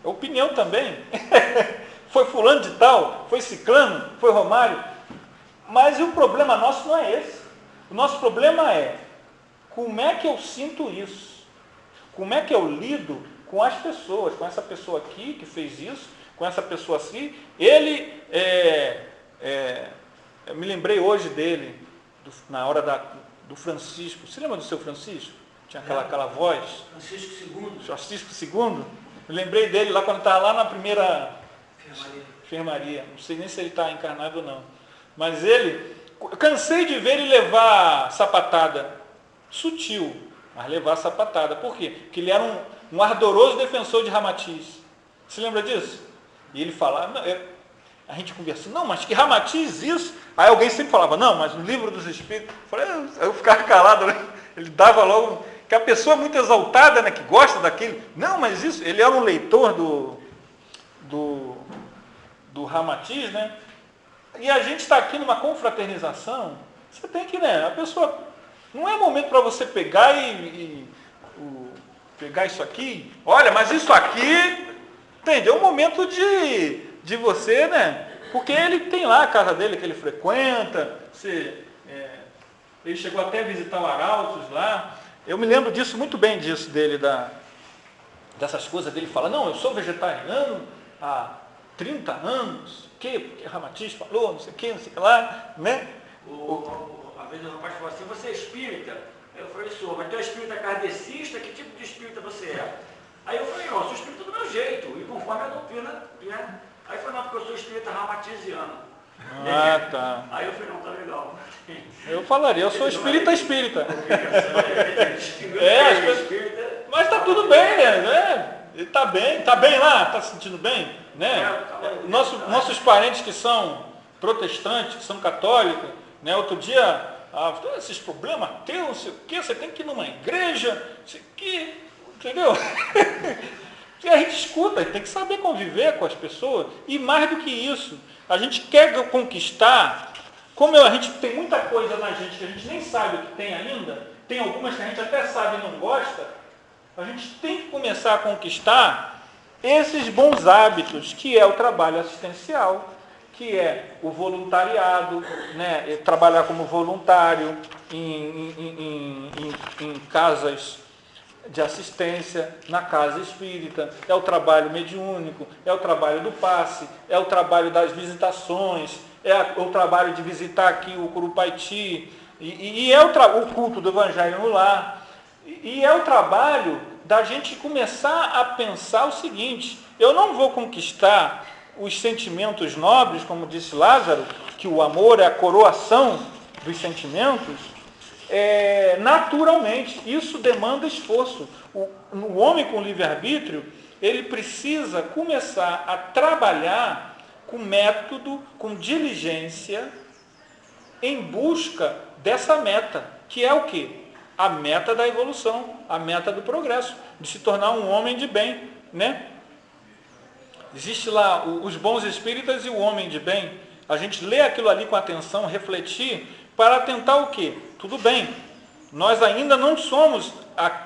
Opinião também. Foi fulano de tal, foi ciclano, foi Romário. Mas o problema nosso não é esse. O nosso problema é como é que eu sinto isso? Como é que eu lido com as pessoas, com essa pessoa aqui que fez isso, com essa pessoa assim, ele, eu me lembrei hoje dele, na hora do Francisco. Você lembra do seu Francisco? Tinha aquela voz. Francisco II. Me lembrei dele lá quando estava lá na primeira enfermaria. Não sei nem se ele está encarnado ou não. Mas eu cansei de ver ele levar sapatada. Sutil, mas levar sapatada. Por quê? Porque ele era um ardoroso defensor de Ramatiz. Você lembra disso? E ele falava, a gente conversou, não, mas que Ramatiz isso? Aí alguém sempre falava, não, mas no livro dos Espíritos. Eu ficava calado, né? Ele dava logo, que a pessoa é muito exaltada, né, que gosta daquele. Não, mas isso, ele era um leitor do Ramatiz, né? E a gente está aqui numa confraternização, você tem que, né, a pessoa, não é momento para você pegar pegar isso aqui, olha, mas isso aqui, entendeu? É um momento de você, né? Porque ele tem lá a casa dele que ele frequenta, ele chegou até a visitar o Arautos lá. Eu me lembro disso, muito bem disso dele, dessas coisas dele. Fala, não, eu sou vegetariano há 30 anos, porque Ramatiz falou, não sei o que, não sei o que lá, né? Às vezes o rapaz falou assim, você é espírita? Eu falei, sou, mas tu é espírita kardecista? Que tipo de espírita você é? Aí eu falei, eu sou espírita do meu jeito, e conforme a doutrina, né? Aí eu falei, não, porque eu sou espírita ramatiziano. Ah, tá. Aí eu falei, não, tá legal. Eu falaria, eu sou espírita. Mas tá tudo bem, né? Ele tá bem lá, tá se sentindo bem, né? Nossos parentes que são protestantes, que são católicos, né? Outro dia, esses problemas teus, não sei o quê, você tem que ir numa igreja, não sei o quê, entendeu? E a gente escuta, tem que saber conviver com as pessoas. E mais do que isso, a gente quer conquistar, como a gente tem muita coisa na gente que a gente nem sabe o que tem ainda, tem algumas que a gente até sabe e não gosta, a gente tem que começar a conquistar esses bons hábitos, que é o trabalho assistencial, que é o voluntariado, né? Trabalhar como voluntário em casas de assistência, na casa espírita, é o trabalho mediúnico, é o trabalho do passe, é o trabalho das visitações, é o trabalho de visitar aqui o Curupaiti, e é o culto do Evangelho no lar, e é o trabalho da gente começar a pensar o seguinte, eu não vou conquistar os sentimentos nobres, como disse Lázaro, que o amor é a coroação dos sentimentos, naturalmente. Isso demanda esforço. O homem com livre-arbítrio, ele precisa começar a trabalhar com método, com diligência, em busca dessa meta, que é o quê? A meta da evolução, a meta do progresso, de se tornar um homem de bem, né? Existe lá os bons espíritas e o homem de bem. A gente lê aquilo ali com atenção, refletir, para tentar o quê? Tudo bem, nós ainda não somos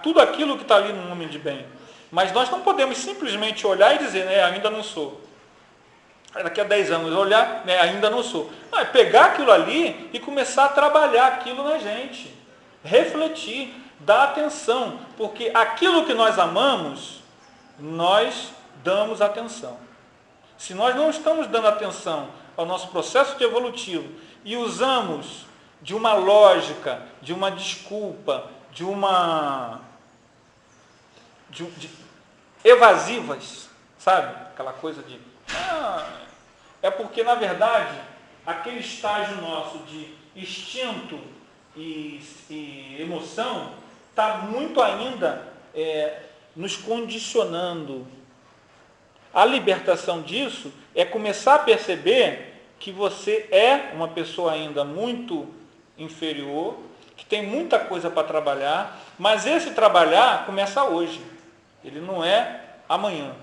tudo aquilo que está ali no homem de bem, mas nós não podemos simplesmente olhar e dizer, ainda não sou. Daqui a 10 anos olhar, ainda não sou. Não, é pegar aquilo ali e começar a trabalhar aquilo na gente, refletir, dar atenção, porque aquilo que nós amamos, nós damos atenção. Se nós não estamos dando atenção ao nosso processo de evolutivo e usamos de uma lógica, de uma desculpa, de evasivas, sabe? Aquela coisa de... é porque, na verdade, aquele estágio nosso de instinto e emoção está muito ainda nos condicionando. A libertação disso é começar a perceber que você é uma pessoa ainda muito inferior, que tem muita coisa para trabalhar, mas esse trabalhar começa hoje. Ele não é amanhã,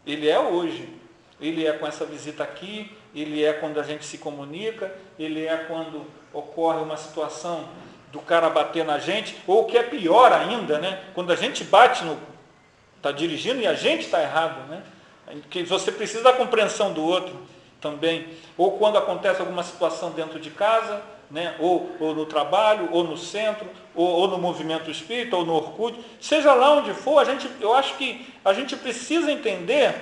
ele é hoje. Ele é com essa visita aqui, ele é quando a gente se comunica, ele é quando ocorre uma situação do cara bater na gente, ou o que é pior ainda, né? Quando a gente está dirigindo e a gente está errado, né? Que você precisa da compreensão do outro também, ou quando acontece alguma situação dentro de casa, né? ou no trabalho, ou no centro, ou no movimento espírita, ou no Orkut, seja lá onde for, eu acho que a gente precisa entender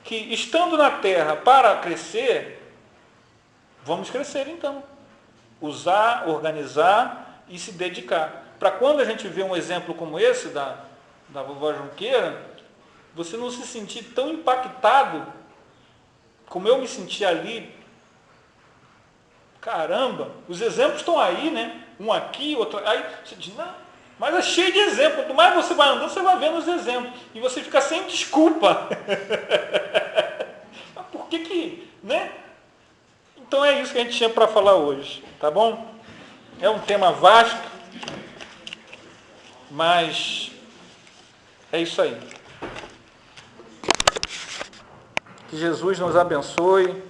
que estando na terra para crescer, vamos crescer então. Usar, organizar e se dedicar. Para quando a gente vê um exemplo como esse da vovó Junqueira, você não se sentir tão impactado como eu me senti ali. Caramba, os exemplos estão aí, né? Um aqui, outro aí. Você diz, não, mas é cheio de exemplos. Quanto mais você vai andando, você vai vendo os exemplos. E você fica sem desculpa. Mas por que, né? Então é isso que a gente tinha para falar hoje, tá bom? É um tema vasto, mas é isso aí. Que Jesus nos abençoe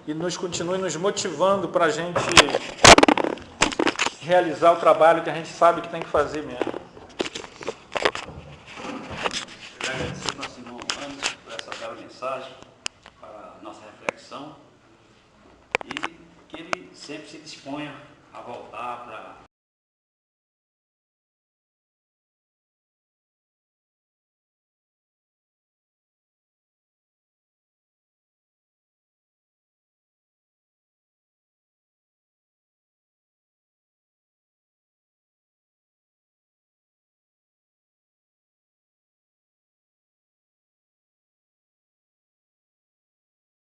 e nos continue nos motivando para a gente realizar o trabalho que a gente sabe que tem que fazer mesmo. Eu quero agradecer ao nosso irmão Anderson por essa bela mensagem, para a nossa reflexão, e que ele sempre se disponha a voltar para